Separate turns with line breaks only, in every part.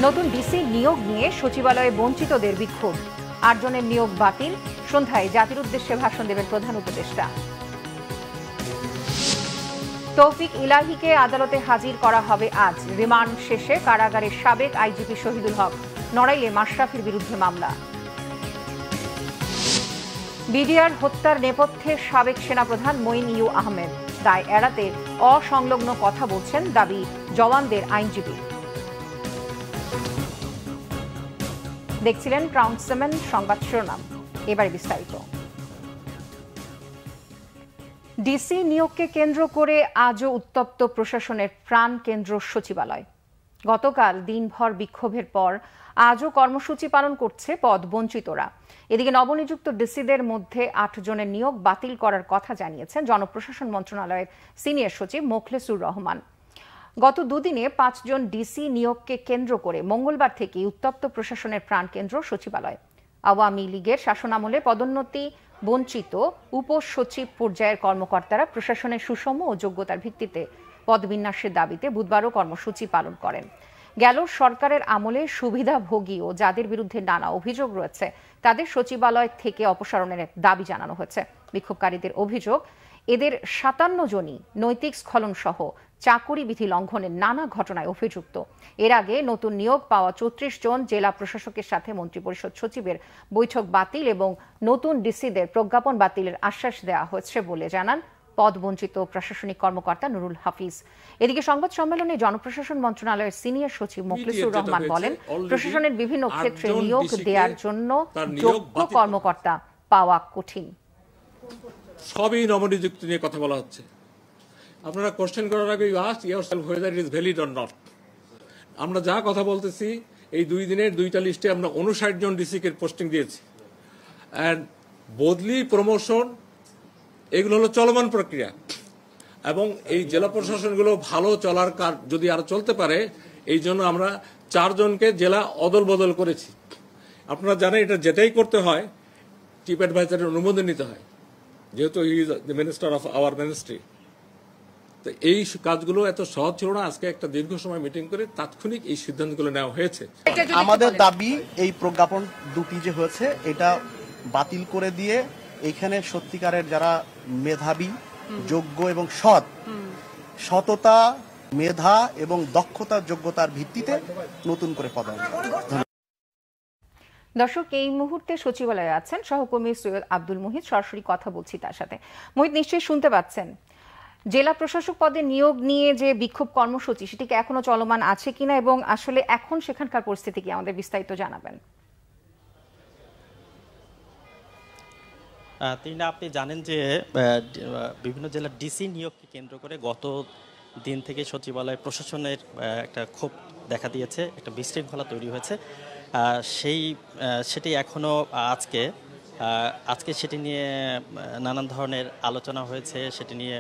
নতুন ডিসি নিয়োগ নিয়ে সচিবালয়ে বঞ্চিতদের বিক্ষোভ। ৮ জনের নিয়োগ বাতিল। সন্ধ্যায় জাতির উদ্দেশ্যে ভাষণ দেবেন প্রধান উপদেষ্টা। তৌফিক ইলাহীকে আদালতে হাজির করা হবে আজ। রিমান্ড শেষে কারাগারের সাবেক আইজিপি শহীদুল হক। নড়াইলে মাশরাফির বিরুদ্ধে মামলা। বিডিআর হত্যার নেপথ্যে সাবেক সেনাপ্রধান মঈন ইউ আহমেদ। দায় এড়াতে অসংলগ্ন কথা বলছেন দাবি জওয়ানদের আইনজীবী। দেখছিলেন ক্রাউন 7 সংবাদ শিরোনাম, এবারে বিস্তারিত। ডিসি নিয়োগকে কেন্দ্র করে আজও উত্তপ্ত প্রশাসনের প্রাণ কেন্দ্র সচিবালয়। গতকাল দিনভর বিক্ষোভের পর আজও কর্মসূচি পালন করছে পদ বঞ্চিতরা। এদিকে নবনিযুক্ত ডিসিদের মধ্যে ৮ জনের নিয়োগ বাতিল করার কথা জানিয়েছেন জনপ্রশাসন মন্ত্রণালয়ের সিনিয়র সচিব মোখলেসুর রহমান। গত দুদিনে ৫ জন ডিসি নিয়োগকে কেন্দ্র করে মঙ্গলবার থেকে উত্তপ্ত প্রশাসনের প্রাণকেন্দ্র সচিবালয়। আওয়ামী লীগের শাসনামলে পদোন্নতি বঞ্চিত উপসচিব পর্যায়ের কর্মকর্তারা প্রশাসনের সুষম ও যোগ্যতার ভিত্তিতে পদবিন্যাসের দাবিতে বুধবারও কর্মসূচি পালন করেন। গেল সরকারের আমলে সুবিধাভোগী ও যাদের বিরুদ্ধে নানা অভিযোগ রয়েছে তাদের সচিবালয় থেকে অপসারণের দাবি জানানো হয়েছে। বিক্ষোভকারীদের অভিযোগ, এদের ৫৭ জনই নৈতিক স্খলন সহ চাকুরি বিধি লঙ্ঘনের নানা ঘটনায় অভিযুক্ত। এর আগে নতুন নিয়োগ পাওয়া ৩৪ জন জেলা প্রশাসকের সাথে মন্ত্রিপরিষদ সচিবের বৈঠক বাতিল এবং নতুন ডিসিদের প্রজ্ঞাপন বাতিলের আশ্বাস দেওয়া হয়েছে বলে জানান পদবঞ্চিত প্রশাসনিক কর্মকর্তা নুরুল হাফিজ। এদিকে সংবাদ সম্মেলনে জনপ্রশাসন মন্ত্রণালয়ের সিনিয়র সচিব মোখলেসুর রহমান বলেন, প্রশাসনের বিভিন্ন ক্ষেত্রে নিয়োগ দেওয়ার জন্য যোগ্য কর্মকর্তা পাওয়া কঠিন।
সবই নবনিযুক্ত নিয়ে কথা বলা হচ্ছে। আপনারা কোশ্চেন করার আগে you ask yourself whether it is valid or not. আমরা যা কথা বলতেছি, এই 2 দিনের 2টা লিস্টে আমরা 59 জন ডিসিকে পোস্টিং দিয়েছি। অ্যান্ড বদলি, প্রমোশন এগুলো হলো চলমান প্রক্রিয়া এবং এই জেলা প্রশাসনগুলো ভালো চলার যদি আরো চলতে পারে, এই জন্য আমরা 4 জনকে জেলা অদল বদল করেছি। আপনারা জানেন এটা যেটাই করতে হয় চিফ অ্যাডভাইজারের অনুমোদন নিতে হয়, যেহেতু he is the minister of our ministry. তো এই কাজগুলো এত সহজ ছিল না। আজকে একটা দীর্ঘ সময় মিটিং করে তাৎক্ষণিক এই সিদ্ধান্তগুলো নেওয়া হয়েছে।
আমাদের দাবি এই প্রজ্ঞাপন দুটি যে হয়েছে এটা বাতিল করে দিয়ে এখানে সত্যিকারের যারা মেধাবী, যোগ্য এবং সততা, মেধা এবং দক্ষতার যোগ্যতার ভিত্তিতে নতুন করে পদায়ন।
দর্শক, এই মুহূর্তে সচিবালয়ে আছেন সহকর্মী সৈয়দ আব্দুল মুহিত। সরাসরি কথা বলছি তার সাথে। মুহিত, নিশ্চয়ই শুনতে পাচ্ছেন, জেলা প্রশাসক পদে নিয়োগ নিয়ে যে বিক্ষোভ কর্মসূচি সেটি কি এখনো চলমান আছে কিনা এবং আসলে এখন সেখানকার পরিস্থিতি কি, আমাদের বিস্তারিত জানাবেন।
আপনি জানেন যে বিভিন্ন জেলার ডিসি নিয়োগকে কেন্দ্র করে গত দিন থেকে সচিবালয় প্রশাসনের একটা ক্ষোভ দেখা দিয়েছে, একটা বিশৃঙ্খলা তৈরি হয়েছে। সেটি এখনও আজকে সেটি নিয়ে নানান ধরনের আলোচনা হয়েছে। সেটি নিয়ে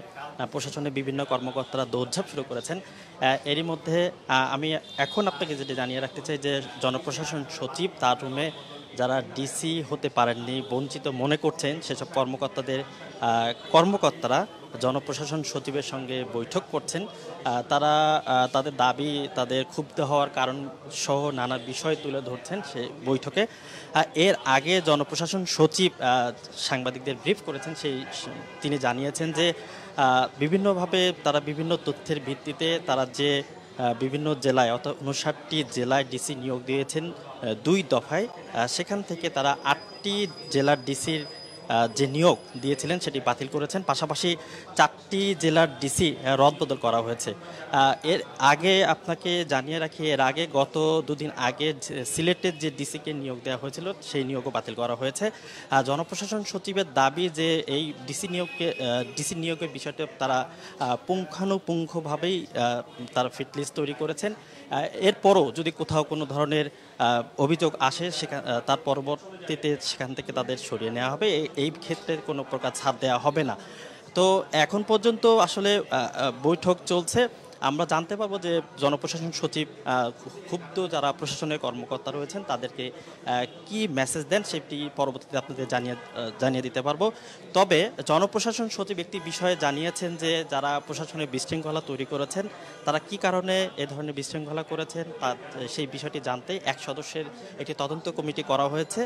প্রশাসনের বিভিন্ন কর্মকর্তারা দৌড়ঝাঁপ শুরু করেছেন। এরই মধ্যে আমি এখন আপনাকে যেটি জানিয়ে রাখতে চাই যে জনপ্রশাসন সচিব তার রুমে যারা ডিসি হতে পারেননি, বঞ্চিত মনে করছেন সেসব কর্মকর্তারা জনপ্রশাসন সচিবের সঙ্গে বৈঠক করছেন। তারা তাদের দাবি, তাদের ক্ষুব্ধ হওয়ার কারণ সহ নানা বিষয় তুলে ধরছেন সেই বৈঠকে। এর আগে জনপ্রশাসন সচিব সাংবাদিকদের ব্রিফ করেছেন। তিনি জানিয়েছেন যে বিভিন্নভাবে তারা বিভিন্ন তথ্যের ভিত্তিতে তারা যে বিভিন্ন জেলায় অর্থাৎ 59টি জেলায় ডিসি নিয়োগ দিয়েছেন 2 দফায়, সেখান থেকে তারা 8টি জেলার ডিসির যে নিয়োগ দিয়েছিলেন সেটি বাতিল করেছেন। পাশাপাশি 4টি জেলার ডিসি রদবদল করা হয়েছে। এর আগে আপনাকে জানিয়ে রাখি, এর আগে গত 2 দিন আগে সিলেটের যে ডিসিকে নিয়োগ দেওয়া হয়েছিল সেই নিয়োগও বাতিল করা হয়েছে। জনপ্রশাসন সচিবের দাবি যে এই ডিসি নিয়োগের বিষয়টা তারা পুঙ্খানুপুঙ্খভাবেই তারা ফিটলিস্ট তৈরি করেছেন। এরপরও যদি কোথাও কোনো ধরনের অভিযোগ আসে তার পরবর্তীতে সেখান থেকে তাদের সরিয়ে নেওয়া হবে। এই ক্ষেত্রে কোনো প্রকার ছাড় দেওয়া হবে না। তো এখন পর্যন্ত আসলে বৈঠক চলছে। আমরা জানতে পারবো যে জনপ্রশাসন সচিব ক্ষুব্ধ যারা প্রশাসনের কর্মকর্তা রয়েছেন তাদেরকে কি মেসেজ দেন সেটি পরবর্তীতে আপনাদের জানিয়ে দিতে পারবো। তবে জনপ্রশাসন সচিব একটি বিষয়ে জানিয়েছেন যে যারা প্রশাসনের বিশৃঙ্খলা তৈরি করেছেন তারা কি কারণে এ ধরনের বিশৃঙ্খলা করেছেন সেই বিষয়টি জানতে এক সদস্যের একটি তদন্ত কমিটি করা হয়েছে।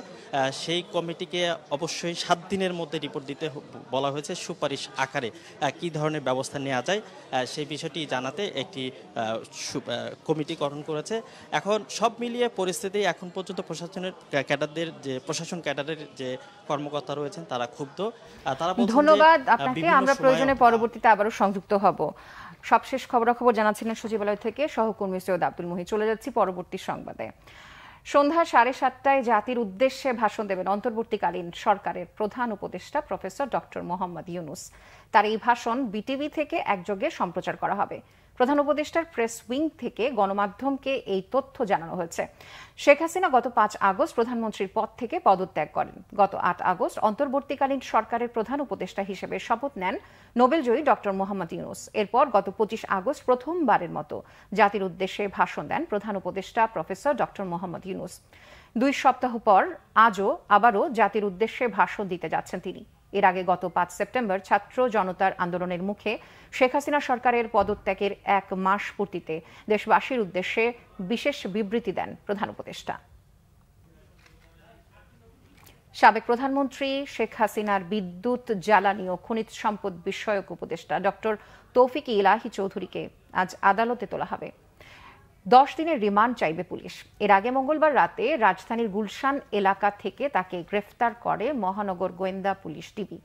সেই কমিটিকে অবশ্যই 7 দিনের মধ্যে রিপোর্ট দিতে বলা হয়েছে, সুপারিশ আকারে কি ধরনের ব্যবস্থা নেওয়া যায় সেই বিষয়টি জানাতে একটি কমিটি গঠন করেছে। এখন সব মিলিয়ে পরিস্থিতি এখন পর্যন্ত প্রশাসনের ক্যাডারদের যে প্রশাসন ক্যাডারের যে কর্মকর্তা রয়েছেন তারা ক্ষুব্ধ। তারা
ধন্যবাদ আপনাকে। আমরা প্রয়োজনে পরবর্তীতে আবারও সংযুক্ত হব। সবশেষ খবরাখবর জানাচ্ছিলেন সচিবালয় থেকে সহকর্মী সৈয়দ আব্দুল মুহিত। চলে যাচ্ছি পরবর্তী সংবাদে। সন্ধ্যা 7:30টায় জাতির উদ্দেশ্যে ভাষণ দেবেন অন্তর্বর্তীকালীন সরকারের প্রধান উপদেষ্টা প্রফেসর ডক্টর মোহাম্মদ ইউনূস। তার এই ভাষণ বিটিভি থেকে একযোগে সম্প্রচার করা হবে। প্রধান উপদেষ্টার প্রেস উইং থেকে গণমাধ্যমকে এই তথ্য জানানো হয়েছে। শেখ হাসিনা গত 5 আগস্ট প্রধানমন্ত্রীর পদ থেকে পদত্যাগ করেন। গত 8 আগস্ট অন্তর্বর্তীকালীন সরকারের প্রধান উপদেষ্টা হিসেবে শপথ নেন নোবেলজয়ী ডক্টর মোহাম্মদ ইউনূস। এরপর গত 25 আগস্ট প্রথমবারের মতো জাতির উদ্দেশ্যে ভাষণ দেন প্রধান উপদেষ্টা প্রফেসর ডক্টর মোহাম্মদ ইউনূস। 2 সপ্তাহ পর আবারও জাতির উদ্দেশ্যে ভাষণ দিতে যাচ্ছেন তিনি। এর আগে গত 5 সেপ্টেম্বর ছাত্র জনতার আন্দোলনের মুখে শেখ হাসিনা সরকারের পদত্যাগের 1 মাস পূর্তিতে দেশবাসীর উদ্দেশ্যে বিশেষ বিবৃতি দেন প্রধান উপদেষ্টা। সাবেক প্রধানমন্ত্রী শেখ হাসিনার বিদ্যুৎ, জ্বালানি ও খনিজ সম্পদ বিষয়ক উপদেষ্টা ডক্টর তৌফিক ইলাহি চৌধুরীকে আজ আদালতে তোলা হবে। 10 দিনের রিমান্ড চাইবে পুলিশ। এর আগে মঙ্গলবার রাতে রাজধানীর গুলশান এলাকা থেকে তাকে গ্রেফতার করে মহানগর গোয়েন্দা পুলিশ ডিবি।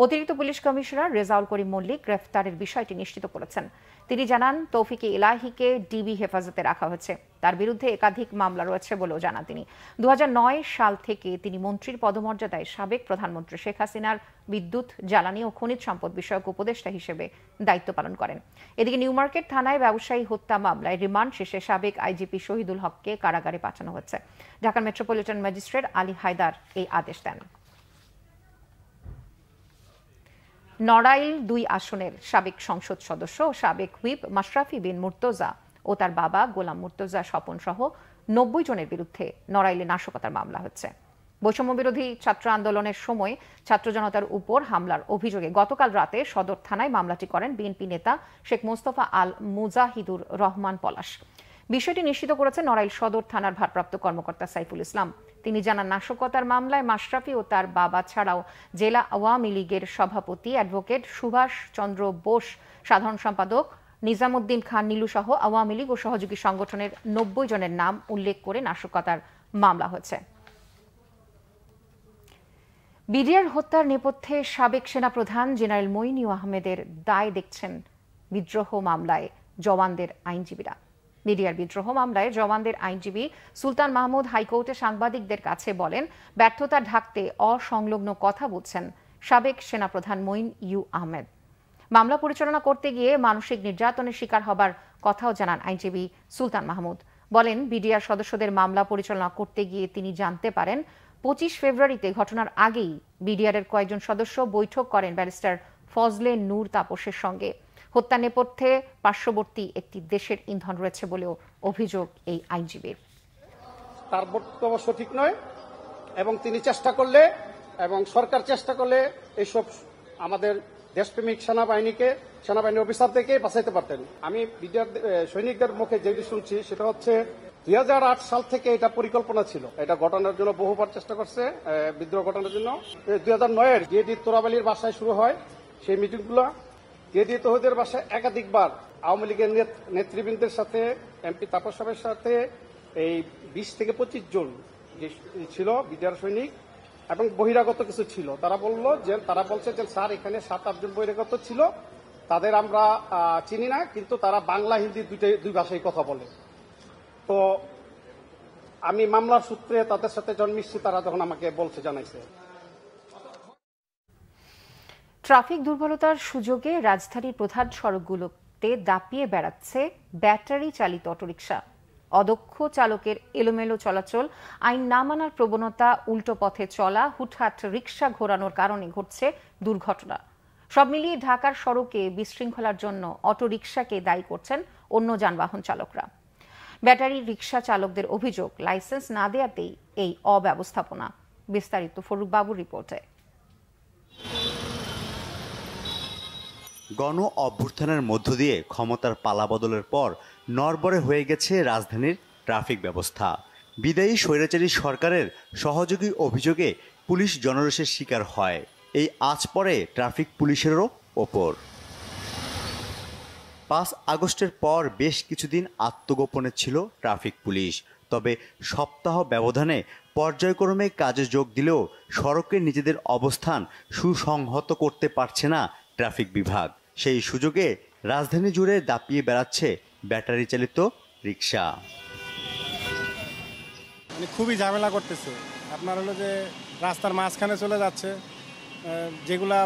অতিরিক্ত পুলিশ কমিশনার রেজাউল করিম মল্লিক গ্রেফতারের বিষয়টি নিশ্চিত করেছেন। তিনি জানান, তৌফিক ইলাহিকে ডিবি হেফাজতে রাখা হয়েছে। তার বিরুদ্ধে একাধিক মামলা রয়েছে বলেও জানান তিনি। 2009 সাল থেকে তিনি মন্ত্রীর পদমর্যাদায় সাবেক প্রধানমন্ত্রী শেখ হাসিনার বিদ্যুৎ, জ্বালানি ও খনিজ সম্পদ বিষয়ক উপদেষ্টা হিসেবে দায়িত্ব পালন করেন। এদিকে নিউ মার্কেট থানায় ব্যবসায়ী হত্যা মামলায় রিমান্ড শেষে সাবেক আইজিপি শহীদুল হককে কারাগারে পাঠানো হচ্ছে। ঢাকা মেট্রোপলিটন ম্যাজিস্ট্রেট আলী হায়দার এই আদেশ দেন। নড়াইল 2 আসনের সাবেক সংসদ সদস্য ও সাবেক হুইপ মাশরাফি বিন মুর্তজা ও তার বাবা গোলাম মুর্তজা স্বপন সহ 90 জনের বিরুদ্ধে নড়াইলে নাশকতার মামলা হচ্ছে। বৈষম্য বিরোধী ছাত্র আন্দোলনের সময় ছাত্র জনতার উপর হামলার অভিযোগে গতকাল রাতে সদর থানায় মামলাটি করেন বিএনপি নেতা শেখ মোস্তফা আল মুজাহিদুর রহমান পলাশ। বিষয়টি নিশ্চিত করেছেন নড়াইল সদর থানার ভারপ্রাপ্ত কর্মকর্তা সাইফুল ইসলাম। তিনি জানান, নাশকতার মামলায় মাশরাফি ও তার বাবা ছাড়াও জেলা আওয়ামী লীগের সভাপতি অ্যাডভোকেট সুভাষ চন্দ্র বোস, সাধারণ সম্পাদক নিজামুদ্দিন খান নীলু সহ আওয়ামী লীগ ও সহযোগী সংগঠনের 90 জনের নাম উল্লেখ করে নাশকতার মামলা হয়েছে। বিডিআর হত্যার নেপথ্যে সাবেক সেনাপ্রধান জেনারেল মইন আহমেদের দায় দেখছেন বিদ্রোহ মামলায় জওয়ানদের আইনজীবীরা। বিডিআর বিদ্রোহ মামলায় জওয়ানদের আইনজীবী সুলতান মাহমুদ হাইকোর্টে সাংবাদিকদের কাছে বলেন, ব্যর্থতা ঢাকতে অসংলগ্ন কথা বলছেন সাবেক সেনাপ্রধান মইন আহমেদ। মামলা পরিচালনা করতে গিয়ে মানসিক নির্যাতনের শিকার হবার কথাও জানান আইনজীবী সুলতান মাহমুদ। বলেন, বিডিআর সদস্যদের মামলা পরিচালনা করতে গিয়ে তিনি জানতে পারেন 25 ফেব্রুয়ারিতে ঘটনার আগেই বিডিআরের কয়েকজন সদস্য বৈঠক করেন ব্যারিস্টার ফজলে নূর তাপসের সঙ্গে। হত্যা নেপথ্যে পার্শ্ববর্তী একটি দেশের ইন্ধন রয়েছে বলেও অভিযোগ এই আইনজীবীর।
তার বক্তব্য সঠিক নয় এবং তিনি চেষ্টা করলে এবং সরকার চেষ্টা করলে এইসব আমাদের দেশপ্রেমিক সেনাবাহিনী অফিসারদেরকে বাঁচাইতে পারতেন। আমি বিডিআর সৈনিকদের মুখে যেটি শুনছি সেটা হচ্ছে 2008 সাল থেকে এটা পরিকল্পনা ছিল, এটা ঘটানোর জন্য বহুবার চেষ্টা করছে, বিদ্রোহ ঘটানোর জন্য। 2009-এর ডিএডি তোরাবালির বাসায় শুরু হয় সেই মিটিংগুলো। ডিএডি তৌহিদের বাসায় একাধিকবার আওয়ামী লীগের নেতৃবৃন্দের সাথে, এমপি তাপস সাহেবের সাথে এই 20 থেকে 25 জন যে ছিল বিডিআর সৈনিক এবং বহিরাগত কিছু ছিল, তারা বলছে যে স্যার এখানে 7-8 জন বহিরাগত ছিল, তাদের আমরা চিনি না, কিন্তু তারা বাংলা হিন্দি দুই ভাষায় কথা বলে। তো আমি মামলার সূত্রে তাদের সাথে জন্মিচ্ছি, তারা যখন আমাকে জানাইছে।
ট্রাফিক দুর্বলতার সুযোগে রাজধানীর প্রধান সড়কগুলোতে দাপিয়ে বেড়াচ্ছে ব্যাটারি চালিত অটোরিকশা। অদক্ষ চালকের এলোমেলো চলাচল, আইন না মানার প্রবণতা, উল্টো পথে চলা, হুটহাট রিকশা ঘোরানোর কারণে ঘটছে দুর্ঘটনা। সব মিলিয়ে ঢাকার সড়কে বিশৃঙ্খলার জন্য অটোরিকশাকে দায়ী করছেন অন্য যানবাহন চালকরা। ব্যাটারি রিকশা চালকদের অভিযোগ, লাইসেন্স না দেয়াতেই এই অব্যবস্থাপনা। বিস্তারিত ফরুক বাবুর রিপোর্টে।
গণ অভ্যুত্থানের মধ্য দিয়ে ক্ষমতার পালাবদলের পর নড়বড়ে হয়ে গেছে রাজধানীর ট্রাফিক ব্যবস্থা। বিদায়ী স্বৈরাচারী সরকারের সহযোগী অভিযোগে পুলিশ জনরোষের শিকার হয়। এই আঁচ পড়ে ট্রাফিক পুলিশেরও ওপর। 5 আগস্টের পর বেশ কিছুদিন আত্মগোপনে ছিল ট্রাফিক পুলিশ। তবে সপ্তাহ ব্যবধানে পর্যায়ক্রমে কাজে যোগ দিলেও সড়কে নিজেদের অবস্থান সুসংহত করতে পারছে না ট্রাফিক বিভাগ। সেই সুযোগে রাজধানী জুড়ে দাপিয়ে বেড়াচ্ছে ব্যাটারি চালিত রিক্সা।
খুবই ঝামেলা করতেছে। আপনার হলো যে রাস্তার মাঝখানে চলে যাচ্ছে, যেগুলা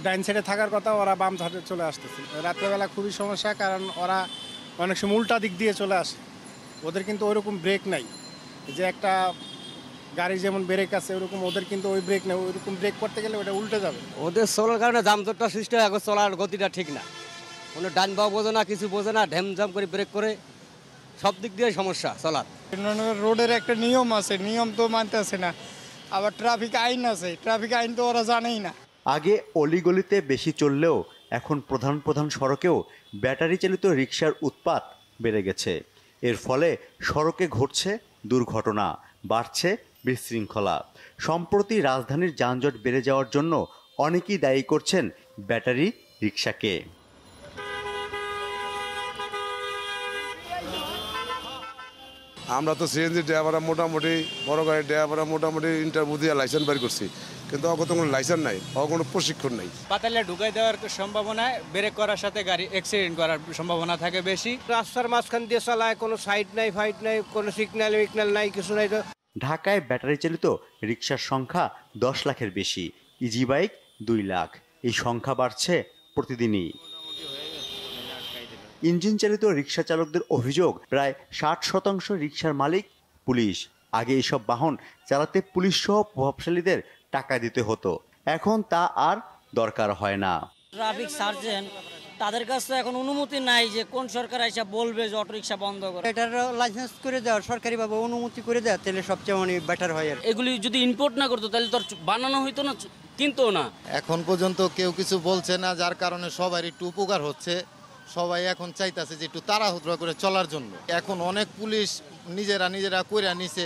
ডাইন সাইডে থাকার কথা ওরা বাম সাইডে চলে আসতেছে। রাত্রেবেলা খুবই সমস্যা, কারণ ওরা অনেক সময় উল্টা দিক দিয়ে চলে আসে। ওদের কিন্তু ওইরকম ব্রেক নাই, যে একটা গাড়ি যেমন ব্রেক আছে ওরকম ওদের কিন্তু ওই ব্রেক নেই। ওইরকম ব্রেক করতে গেলে ওটা উল্টে যাবে।
ওদের চলার কারণে যানজটটা সৃষ্টি হয়, এখন চলার গতিটা ঠিক না, কোনো ডান বাও বোঝে না, কিছু বোঝে না, ঢ্যামঝাম করে ব্রেক করে, সব দিক দিয়ে সমস্যা চলার।
রোডের একটা নিয়ম আছে, নিয়ম তো মানতেছে না। আবার ট্রাফিক আইন আছে, ট্রাফিক আইন তো ওরা জানেই না।
আগে অলিগলিতে বেশি চললেও এখন প্রধান প্রধান সড়কেও ব্যাটারি চালিত রিকশার উৎপাত বেড়ে গেছে। এর ফলে সড়কে ঘটছে দুর্ঘটনা, বাড়ছে বিশৃঙ্খলা। সম্প্রতি রাজধানীর যানজট বেড়ে যাওয়ার জন্য অনেকেই দায়ী করছেন ব্যাটারি রিকশাকে।
আমরা তো সিএনজি ড্রাইভাররা মোটামুটি, বড় গাড়ির ড্রাইভাররা মোটামুটি ইন্টারভিউ দিয়ে লাইসেন্স বের করছি, কিন্তু অগত কোনো লাইসেন্স নাই, কোনো প্রশিক্ষণ নাই।
পাতালে ঢুকাই দেওয়ার সম্ভাবনায় ব্রেক করার সাথে গাড়ি অ্যাক্সিডেন্ট করার সম্ভাবনা থাকে বেশি। রাস্তার মাঝখান দিয়ে চালায়, কোনো সাইড নাই, ফাইট নাই, কোনো সিগন্যাল নাই, কিছু নাই।
ঢাকায় ব্যাটারি চালিত রিকশার সংখ্যা 10 লাখের বেশি, ইজি বাইক 2 লাখ। এই সংখ্যা বাড়ছে প্রতিদিনই। ইঞ্জিন চালিত রিকশা চালকদের অভিযোগ, প্রায় 60% রিকশার মালিক পুলিশ। আগে এসব বাহন চালাতে পুলিশ সহ প্রভাবশালীদের টাকা দিতে হতো, এখন তা আর দরকার হয় না।
ট্রাফিক সার্জেন্ট তাদের কাছে এখন অনুমতি নাই যে কোন সরকার এসে বলবে যে অটোরিকশা বন্ধ করে।
এটার লাইসেন্স করে দেওয়া, সরকারিভাবে অনুমতি করে দেওয়া, তাহলে সবচেয়ে বেটার হয়। আর
এগুলি যদি ইম্পোর্ট না করতো তাহলে তো বানানো হইতো না, কিনতো না।
এখন পর্যন্ত কেউ কিছু বলছে না, যার কারণে সবার একটু উপকার হচ্ছে। সবাই এখন চাইতেছে যে একটু তাড়াহুড়া করে চলার জন্য। এখন অনেক পুলিশ নিজেরা কইরা নিছে।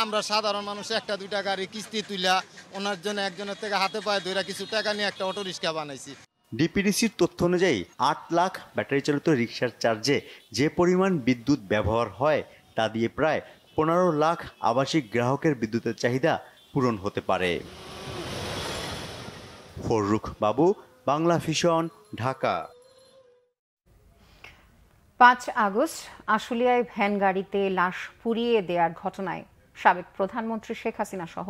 আমরা সাধারণ মানুষ একটা দুইটা গাড়ি কিস্তি তুইলা ওনার জন্য একজনের থেকে হাতে পায়ে ধরে কিছু টাকা নিয়ে একটা অটো রিক্সা বানাইছি।
ডিপিডিসির তথ্য অনুযায়ী 8 লাখ ব্যাটারি চালিত রিকশার চার্জে যে পরিমাণ বিদ্যুৎ ব্যবহার হয় তা দিয়ে প্রায় 15 লাখ আবাসিক গ্রাহকের বিদ্যুতের চাহিদা পূরণ হতে পারে। ফরুক বাবু, বাংলা ভিশন, ঢাকা।
5 আগস্ট আশুলিয়ায় ভ্যান গাড়িতে লাশ পুড়িয়ে দেওয়ার ঘটনায় সাবেক প্রধানমন্ত্রী শেখ হাসিনা সহ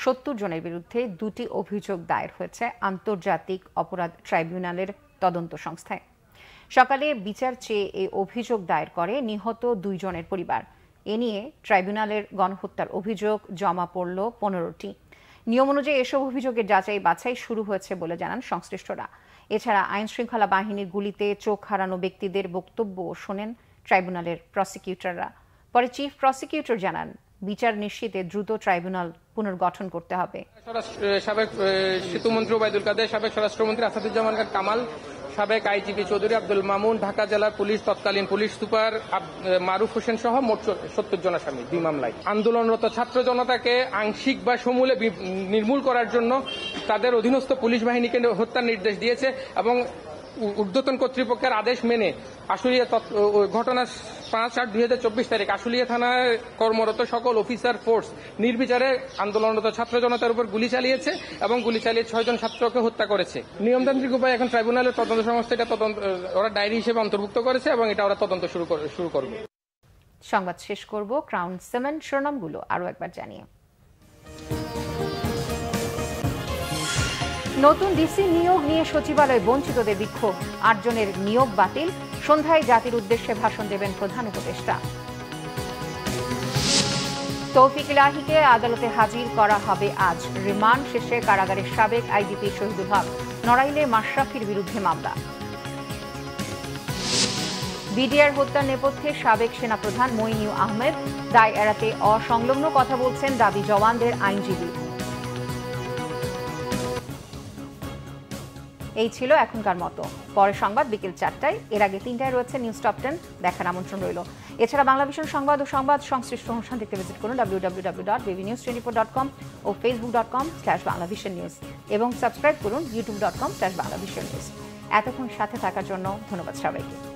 70 জনের বিরুদ্ধে 2টি অভিযোগ দায়ের হয়েছে আন্তর্জাতিক অপরাধ ট্রাইব্যুনালের তদন্ত সংস্থায়। সকালে বিচার চেয়ে এই অভিযোগ দায়ের করে নিহত 2 জনের পরিবার। এ নিয়ে ট্রাইব্যুনালের গণহত্যার অভিযোগ জমা পড়ল 15টি। নিয়ম অনুযায়ী এসব অভিযোগের যাচাই বাছাই শুরু হয়েছে বলে জানান সংশ্লিষ্টরা। এছাড়া আইন শৃঙ্খলা বাহিনীর গুলিতে চোখ হারানো ব্যক্তিদের বক্তব্য শোনেন ট্রাইব্যুনালের প্রসিকিউটররা। পরে চিফ প্রসিকিউটর জানান, বিচার নিশ্চিতে দ্রুত ট্রাইব্যুনাল পুনর্গঠন করতে হবে।
সাবেক সেতুমন্ত্রী ওবায়দুল কাদের, সাবেক স্বরাষ্ট্রমন্ত্রী আসাদুজ্জামান কামাল, সাবেক আইজিপি চৌধুরী আব্দুল মামুন, ঢাকা জেলার পুলিশ তৎকালীন পুলিশ সুপার মারুফ হোসেন সহ মোট 70 জন আসামি 2 মামলায়। আন্দোলনরত ছাত্র জনতাকে আংশিক বা সমূলে নির্মূল করার জন্য তাদের অধীনস্থ পুলিশ বাহিনীকে হত্যার নির্দেশ দিয়েছে এবং ঊর্ধ্বতন কর্তৃপক্ষের আদেশ মেনে আশুলিয়া ঘটনা 5/8/2024 তারিখ আশুলিয়া থানায় কর্মরত সকল অফিসার ফোর্স নির্বিচারে আন্দোলনরত ছাত্র জনতার উপর গুলি চালিয়েছে এবং গুলি চালিয়ে 6 জন ছাত্রকে হত্যা করেছে। নিয়মতান্ত্রিক উপায়ে এখন ট্রাইব্যুনালের তদন্ত সংস্থা এটা তদন্ত ওরা ডায়েরি হিসেবে অন্তর্ভুক্ত করেছে এবং এটা ওরা তদন্ত শুরু করবে।
সংবাদ শেষ করব ক্রাউন সিমেন্ট শিরোনামগুলো আরো একবার জানিয়ে। নতুন ডিসি নিয়োগ নিয়ে সচিবালয়ে বঞ্চিতদের বিক্ষোভ, 8 জনের নিয়োগ বাতিল। সন্ধ্যায় জাতির উদ্দেশ্যে ভাষণ দেবেন প্রধান উপদেষ্টা। তৌফিক ইলাহিকে আদালতে হাজির করা হবে আজ। রিমান্ড শেষে কারাগারের সাবেক আইজিপি শহীদুল হক। নড়াইলে মাশরাফির বিরুদ্ধে মামলা। বিডিআর হত্যার নেপথ্যে সাবেক সেনাপ্রধান মইনুল আহমেদ, দায় এড়াতে অসংলগ্ন কথা বলছেন দাবি জওয়ানদের আইনজীবী। এই ছিল এখনকার মতো। পরের সংবাদ বিকেল 4টায়, এর আগে 3টায় রয়েছে নিউজ টপ 10, দেখার আমন্ত্রণ রইল। এছাড়া বাংলাভিশন সংবাদ ও সংবাদ সংশ্লিষ্ট অনুষ্ঠান দেখতে ভিজিট করুন www.bbnews24.com ও facebook.com/banglavisionnews এবং সাবস্ক্রাইব করুন youtube.com/banglavisionnews। এতক্ষণ সাথে থাকার জন্য ধন্যবাদ সবাইকে।